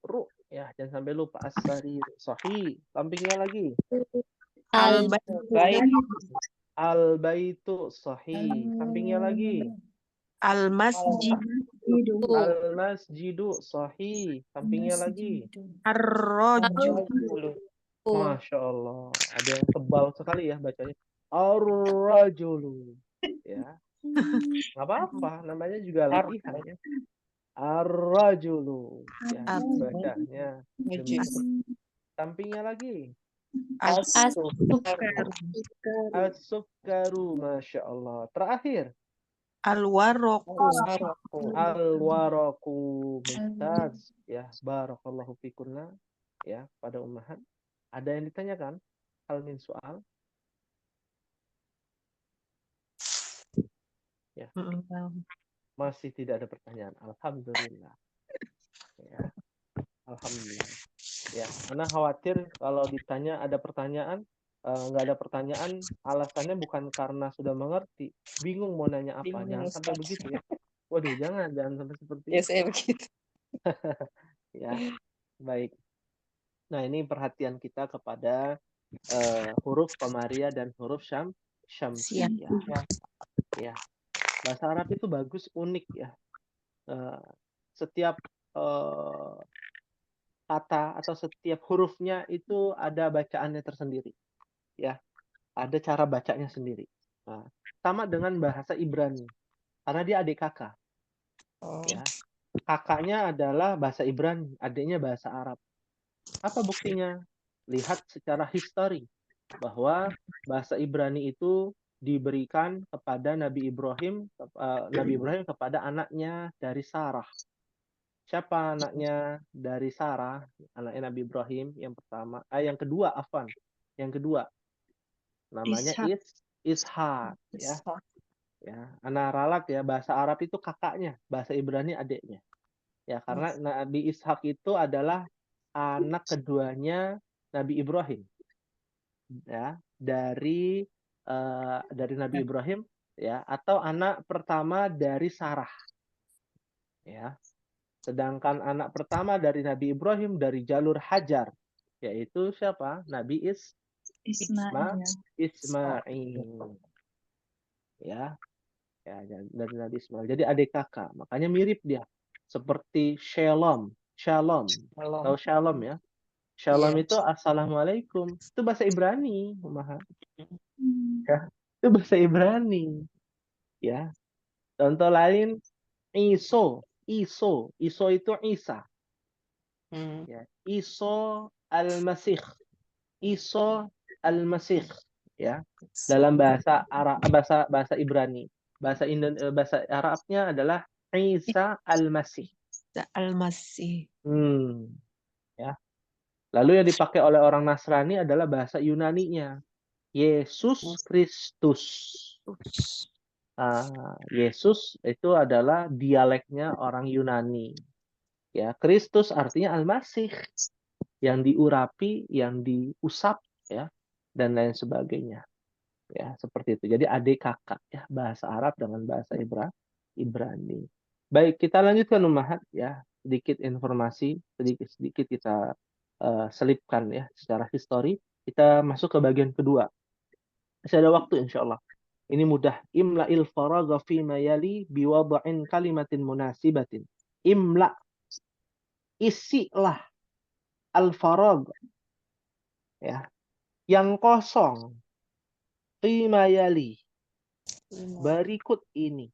ya, jangan sampai lupa. As-sariru, sahih. Sampingnya lagi. Al-baitu, sahih. Sampingnya lagi. Al-masjidu. Al-masjidu, sahih. Sampingnya lagi. Ar-rajulu. Masya Allah. Ada yang tebal sekali ya bacanya. Ar-rajulu. Ya. Nggak apa-apa. Namanya juga latihan ya. Ar-rajulu. Ya, bacanya. Sampingnya lagi. As-sukkaru. Masya Allah. Terakhir. Al-waraqu. Al-waraku. Mumtaz. Ya. Barakallahu fikunna. Ya. Pada Ummahat. Ada yang ditanyakan? Hal min soal? Ya. Masih tidak ada pertanyaan. Alhamdulillah. Ya. Alhamdulillah. Ya. Karena khawatir kalau ditanya ada pertanyaan, nggak ada pertanyaan, alasannya bukan karena sudah mengerti, bingung mau nanya apa. Jangan sampai begitu ya. Waduh, jangan sampai seperti Ya itu. saya begitu. Ya. Baik. Nah, ini perhatian kita kepada huruf Qamariyah dan huruf Syamsiyah. Ya. Bahasa Arab itu bagus, unik ya. Setiap kata atau setiap hurufnya itu ada bacaannya tersendiri. Ya. Ada cara bacanya sendiri. Nah, sama dengan bahasa Ibrani. Karena dia adik kakak. Ya. Kakaknya adalah bahasa Ibrani, adiknya bahasa Arab. Apa buktinya? Lihat secara histori bahwa bahasa Ibrani itu diberikan kepada Nabi Ibrahim kepada anaknya dari Sarah. Siapa anaknya dari Sarah? Anaknya Nabi Ibrahim yang pertama, yang kedua Afan. Yang kedua namanya Ishak ya. Ya, ana ralat ya, bahasa Arab itu kakaknya, bahasa Ibrani adiknya. Ya, karena Nabi Ishak itu adalah anak keduanya Nabi Ibrahim. Ya, dari Nabi Ibrahim ya, atau anak pertama dari Sarah. Ya. Sedangkan anak pertama dari Nabi Ibrahim dari jalur Hajar, yaitu siapa? Nabi Ismail. Ismail. Ya, dari Nabi Ismail. Jadi adik kakak, makanya mirip dia. Seperti Shalom. Shalom. Shalom. Tahu Shalom ya? Shalom Iya. itu Assalamualaikum. Itu bahasa Ibrani, Umaha. Hmm. Ya, itu bahasa Ibrani. Ya. Contoh lain, Iso. Iso itu Isa. Hmm. Ya. Iso al-Masih. Iso al-Masih. Ya. Dalam bahasa Arab, bahasa Ibrani. Bahasa Arabnya adalah Isa al-Masih. Al-Masih. Ya. Lalu yang dipakai oleh orang Nasrani adalah bahasa Yunaninya. Yesus Kristus. Yesus itu adalah dialeknya orang Yunani. Ya, Kristus artinya Al-Masih, yang diurapi, yang diusap, ya, dan lain sebagainya. Ya, seperti itu. Jadi adik kakak ya, bahasa Arab dengan bahasa Ibrani. Baik, kita lanjutkan Ummahat ya. Sedikit informasi, sedikit kita selipkan ya secara histori. Kita masuk ke bagian kedua. Masih ada waktu insya Allah. Ini mudah. Imla'il faragha fi ma yali biwada'in kalimatin munasibatin. Imla. Isilah al-faragh. Ya. Yang kosong. Fi ma yali. Berikut ini.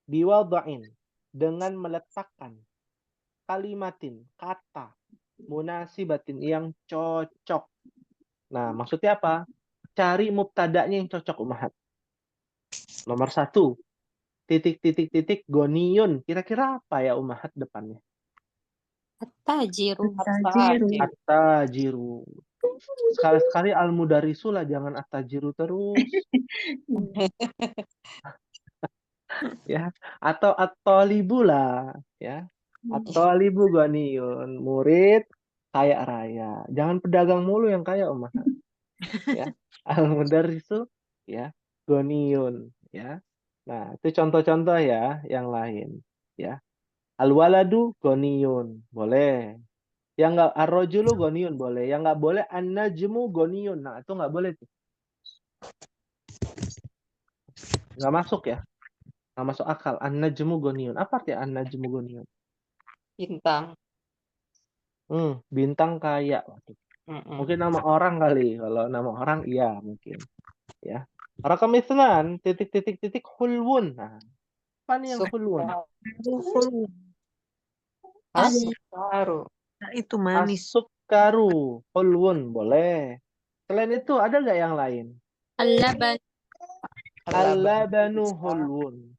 Biwada'in. Dengan meletakkan. Kalimatin. Kata. Munasibatin. Yang cocok. Nah, maksudnya apa? Cari mubtada'nya yang cocok, Ummahat. Nomor 1. Titik, goniun. Kira-kira apa ya Ummahat depannya? At-tajiru. Tajiru. At-tajiru. Sekali-sekali al-mudarisu lah, jangan at-tajiru terus. Ya, atau at-talibu lah, ya. At-talibu goniun. Murid kaya raya. Jangan pedagang mulu yang kaya, Ummahat. Ya. Al-mudarisu ya, goniun, ya. Nah, itu contoh-contoh ya yang lain, ya. Al-waladu goniyun, boleh. Yang nggak ar-rajulu goniyun boleh. Yang nggak boleh an-najmu goniyun. Nah, itu nggak boleh tuh. Nggak masuk ya. Nggak masuk akal. An-najmu goniyun. Apa arti an-najmu goniyun? Bintang. Bintang kaya. Waduh. Mungkin nama orang kali. Kalau nama orang iya mungkin. Ya. Rakam isnan, titik, hulwun. Nah, apa nih yang hulwun? As-sukaru. Nah, itu manis. As-sukaru, hulwun, boleh. Selain itu ada nggak yang lain? Al-laban. Al-labanu hulwun.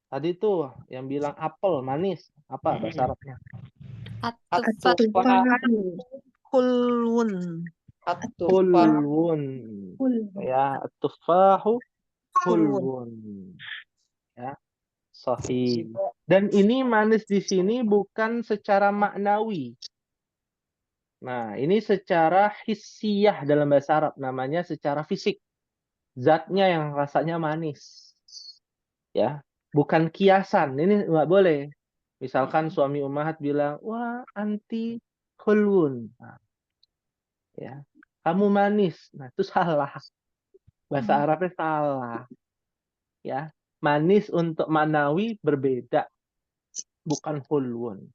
Tadi tuh yang bilang apel manis. Apa bahasa Arabnya? At-tufah. Tufahu. Hulwun. At-tufah. Hulwun. Ya, tufahu hulwun. Ya, sahih. Dan ini manis di sini bukan secara maknawi. Nah, ini secara hissiyah dalam bahasa Arab. Namanya secara fisik. Zatnya yang rasanya manis. Ya, bukan kiasan. Ini nggak boleh. Misalkan suami Ummahat bilang, wah anti khulwun. Nah, ya, kamu manis. Nah, itu salah. Bahasa Arabnya salah. Ya, manis untuk manawi berbeda. Bukan khulwun.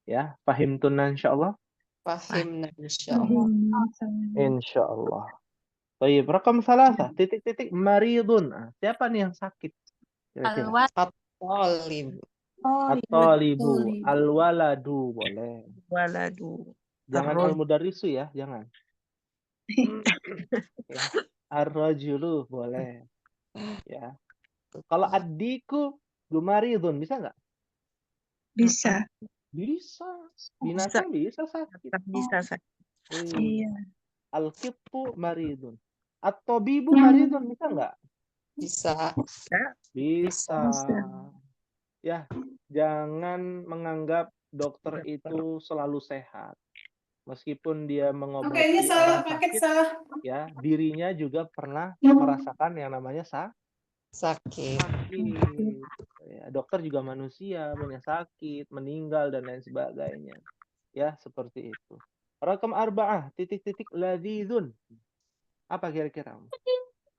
Ya, pahim tunan insyaallah. Fahimna insyaallah. Insyaallah. Baik, rakam salasa, titik maridun. Nah, siapa nih yang sakit? Kira-kira. At-talib. At-talibu, al-waladu, boleh. Waladu. Jangan Ar-rajul. al-mudarrisu ya, jangan. Ya. Ar-rajulu, boleh. Ya. Kalau ad-diku gumaridun, bisa nggak? Bisa. Bisa. Binatang bisa sakit. Bisa sakit. Iya. Al-qittu maridun. At-tabibu maridun, bisa nggak? Bisa. Bisa. Bisa. Ya, jangan menganggap dokter itu selalu sehat. Meskipun dia mengobati orang sakit, ya, dirinya juga pernah merasakan yang namanya Sakit. sakit. Ya, dokter juga manusia, punya sakit, meninggal dan lain sebagainya. Ya, seperti itu. Rakam arba'ah, titik-titik ladzizun. Apa kira-kira?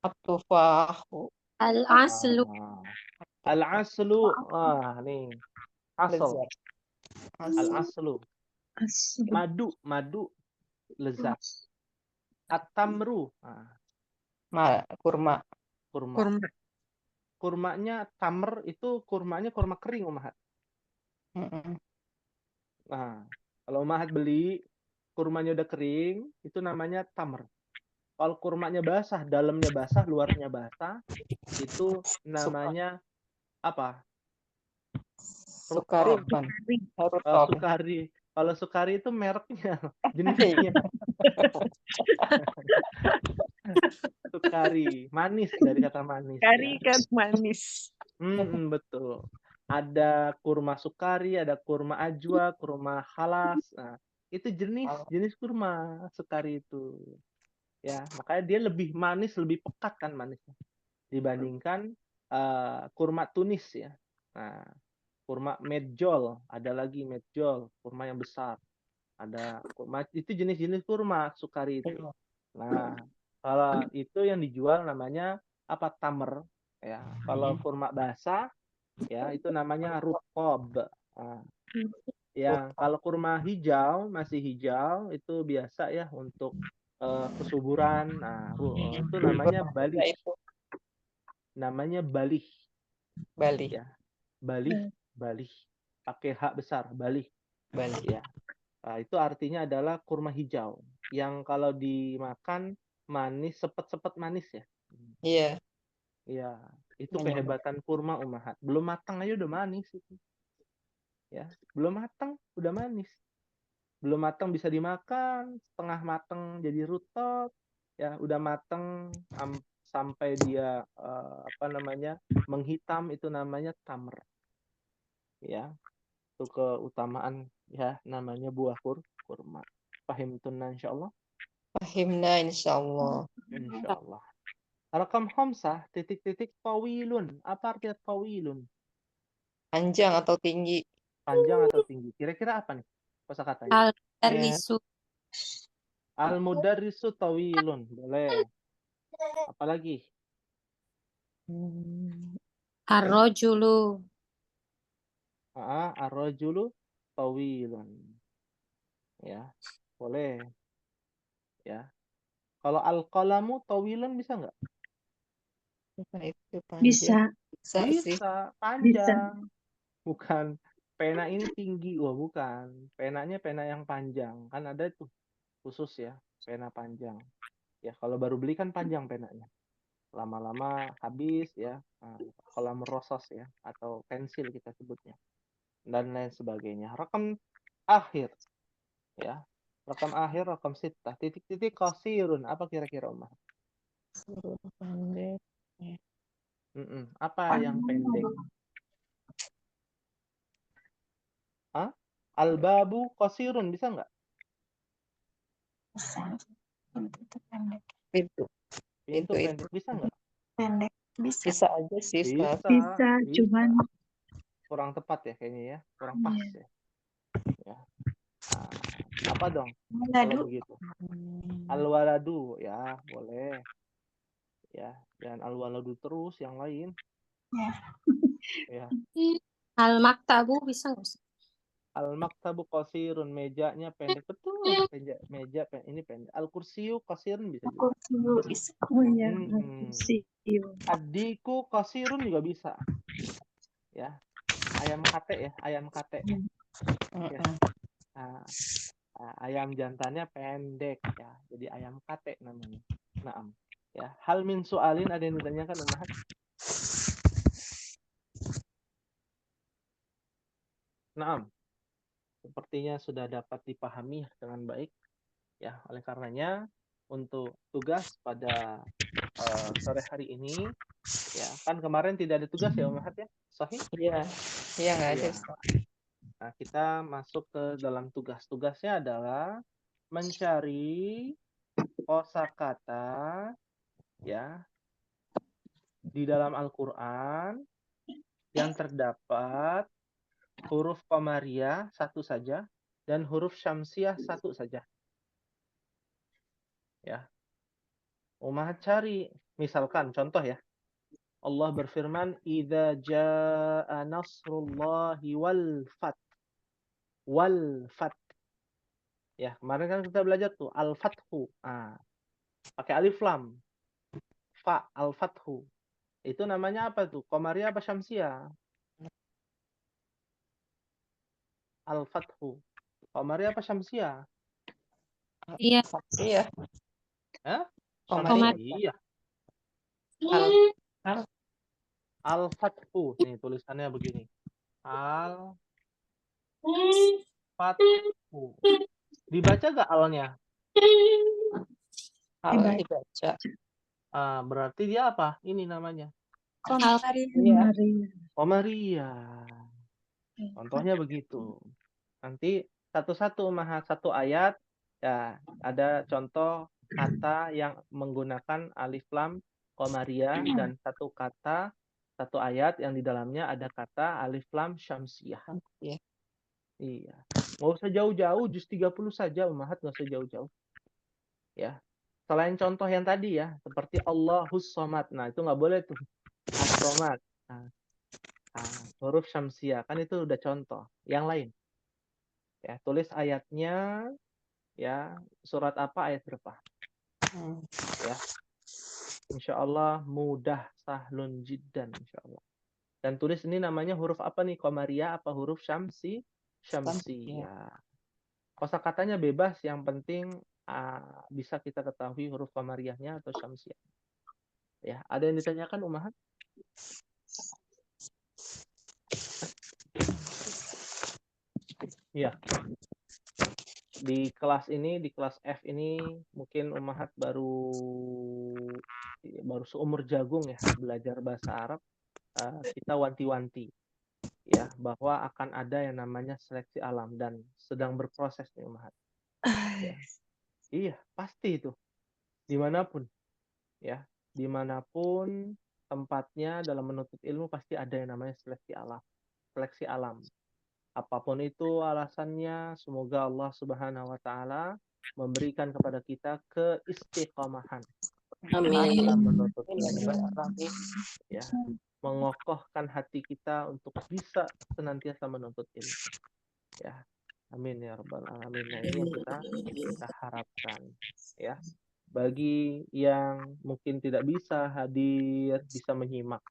Atufahu. Al-aslu. Al-aslu. Nih. Asal. Lezat. Asal. Al-aslu. Asli. Madu lezat. At-tamru. Kurma. Kurma. Kurma. Kurmanya tamr itu kurmanya kurma kering, Umahat. Mm-mm. Nah, kalau Umahat beli kurmanya udah kering, itu namanya tamr. Kalau kurmanya basah, dalamnya basah, luarnya basah, itu namanya apa? Sukari Rutab. bukan? Kalau Rutab. sukari. Kalau sukari itu mereknya, jenisnya. Sukari, manis dari kata manis. Kari Ya. kan manis. Betul. Ada kurma sukari, ada kurma ajwa, kurma halas. Nah, itu jenis kurma sukari itu. Ya, makanya dia lebih manis, lebih pekat kan manisnya dibandingkan kurma Tunis ya. Nah, kurma medjol, ada lagi medjol, kurma yang besar. Ada kurma itu jenis-jenis kurma sukari itu. Nah, kalau itu yang dijual namanya apa? Tamer ya. Kalau kurma basah ya itu namanya rutob. Nah, yang kalau kurma hijau masih hijau itu biasa ya untuk kesuburan. Nah, itu namanya balih. Itu Namanya balih Bali. ya. Balih pakai H besar, balih Bali. ya. Nah, itu artinya adalah kurma hijau yang kalau dimakan manis, sepet-sepet manis ya. Iya. Iya, itu Banyak. kehebatan kurma Umahat. Belum matang aja udah manis itu. Ya, belum matang udah manis. Belum matang bisa dimakan, setengah matang jadi rutot. Ya, udah matang sampai dia menghitam itu namanya tamer. Ya, itu keutamaan ya namanya buah kurma. Paham tunan insyaallah? Fahimna insyaallah. Insyaallah. Rakam khamsah titik-titik tawilun. Apa artinya tawilun? Panjang atau tinggi? Panjang atau tinggi? Kira-kira apa nih kosakatanya? Al-darisu. Al-mudarrisu tawilun. Boleh. Apalagi? Ar-rajulu. Ar-rajulu tawilun. Ya, boleh. Ya. Kalau al-qalamu tawilun bisa nggak? Itu panjang. Bisa. Bisa sih. Bisa, panjang. Bukan pena ini tinggi. Wah, bukan. Penanya pena yang panjang. Kan ada tuh khusus ya, pena panjang. Ya, kalau baru beli kan panjang penanya. Lama-lama habis ya. Kolam rosas ya, atau pensil kita sebutnya. Dan lain sebagainya. Rakam akhir. Ya. Rakam akhir, rakam sitah. Titik-titik qasirun. Apa kira-kira, Umar? Suruh pendek. Apa yang pendek? Al-babu qasirun. Bisa nggak? Bisa. Itu pendek. Pintu. Pintu Itu. pendek. Bisa nggak? Pendek. Bisa. Bisa aja sih, Ustaz. Bisa, cuman kurang tepat ya kayaknya ya. Kurang pas ya. Ya. Apa dong? Kalau begitu. Al-waladu ya, boleh. Ya, dan al-waladu terus yang lain. Ya. Al-maktabu bisa nggak? Al-maktabu qasirun, mejanya pendek. Betul. Meja ini pendek. Al-kursiyu qasirun bisa juga. Bisa. Oh iya. Kursi. Adiku qasirun juga bisa. Ya. Ayam kate ya, ayam kate. Ya. Ayam jantannya pendek ya. Jadi ayam kate namanya. Naam. Ya, hal min su'alin ada yang ditanyakan Ummahat? Naam. Sepertinya sudah dapat dipahami dengan baik. Ya, oleh karenanya untuk tugas pada sore hari ini Ya, kan kemarin tidak ada tugas ya Ummahat ya? Sahih? Iya. Iya, nggak ada, Iya. Ustaz. Nah, kita masuk ke dalam tugas. Tugasnya adalah mencari kosakata ya di dalam Al-Qur'an yang terdapat huruf qamariyah satu saja dan huruf syamsiah satu saja. Ya. Ummahat cari, misalkan contoh ya. Allah berfirman, "Idza jaa nasrullahi wal fath." Wal fath. Ya, kemarin kan kita belajar tuh al-fathu. Pakai alif lam. Fa al-fathu. Itu namanya apa tuh? Qamariyah apa syamsiah? Al-fathu. Qamariyah apa syamsiah? Iya. Iya. Hah? Qamariyah. Syamsiah. Al Al-fathu. Nih tulisannya begini. Al-fathu. Dibaca gak alnya? dibaca. Berarti dia apa? Ini namanya. Qamariyah. Qamariyah. Contohnya begitu. Nanti satu-satu satu ayat ya ada contoh kata yang menggunakan alif lam qamariyah dan satu kata satu ayat yang di dalamnya ada kata alif lam syamsiah. Iya. Iya. Nggak usah jauh-jauh, juz 30 saja Ummahat, nggak usah jauh-jauh. Ya. Selain contoh yang tadi ya, seperti Allahus Somad. Nah, itu nggak boleh tuh. As-Somad. Huruf syamsiah kan itu udah contoh. Yang lain. Ya, tulis ayatnya ya, surat apa ayat berapa? Ya. Insya Allah mudah, sahlun jiddan insya Allah. Dan tulis ini namanya huruf apa nih? Qamariyah apa huruf syamsiyah. Kosakatanya bebas, yang penting bisa kita ketahui huruf qamariyahnya atau syamsiyah. Ya, ada yang ditanyakan Ummahat? Iya. Di kelas F ini mungkin Ummahat baru seumur jagung ya belajar bahasa Arab. Kita wanti-wanti ya bahwa akan ada yang namanya seleksi alam dan sedang berproses nih Ummahat. Ya. Iya, pasti itu. Dimanapun ya, dimanapun tempatnya dalam menuntut ilmu pasti ada yang namanya seleksi alam. Apapun itu alasannya, semoga Allah Subhanahu wa taala memberikan kepada kita keistiqomahan dalam menuntut ilmu. Ya, mengokohkan hati kita untuk bisa senantiasa menuntut ilmu. Ya. Amin ya rabbal alamin. Nah, ini yang kita harapkan ya. Bagi yang mungkin tidak bisa hadir, bisa menyimak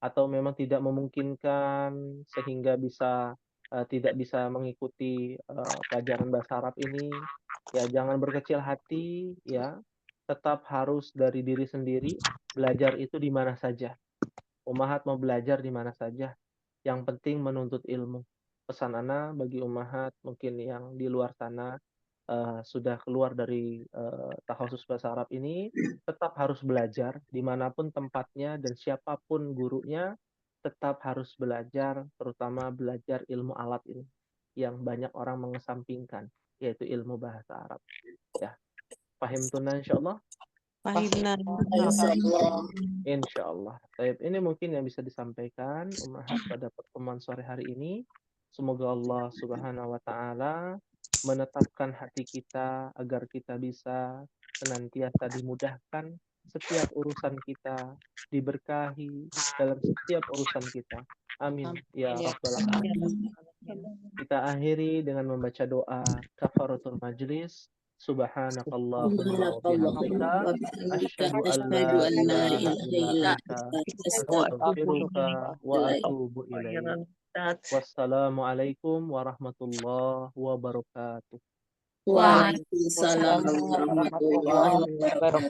atau memang tidak memungkinkan sehingga tidak bisa mengikuti pelajaran bahasa Arab ini, ya jangan berkecil hati ya. Tetap harus dari diri sendiri, belajar itu di mana saja. Ummahat mau belajar di mana saja. Yang penting menuntut ilmu. Pesan ana bagi ummahat mungkin yang di luar sana sudah keluar dari takhasus bahasa Arab ini, tetap harus belajar dimanapun tempatnya dan siapapun gurunya, tetap harus belajar, terutama belajar ilmu alat ini yang banyak orang mengesampingkan, yaitu ilmu bahasa Arab. Ya, paham tuna insyaallah. Fahimna. Insyaallah. Baik, ini mungkin yang bisa disampaikan Ummahat pada pertemuan sore hari ini. Semoga Allah Subhanahu wa taala menetapkan hati kita agar kita bisa senantiasa dimudahkan setiap urusan kita, diberkahi dalam setiap urusan kita. Amin ya rabbal alamin. Kita akhiri dengan membaca doa kafaratul majlis. Subhanakallahumma wa bihamdika asyhadu an la ilaha illa anta astaghfiruka wa atubu ilaik. Wassalamualaikum warahmatullahi wabarakatuh. Waalaikumsalam warahmatullahi wabarakatuh.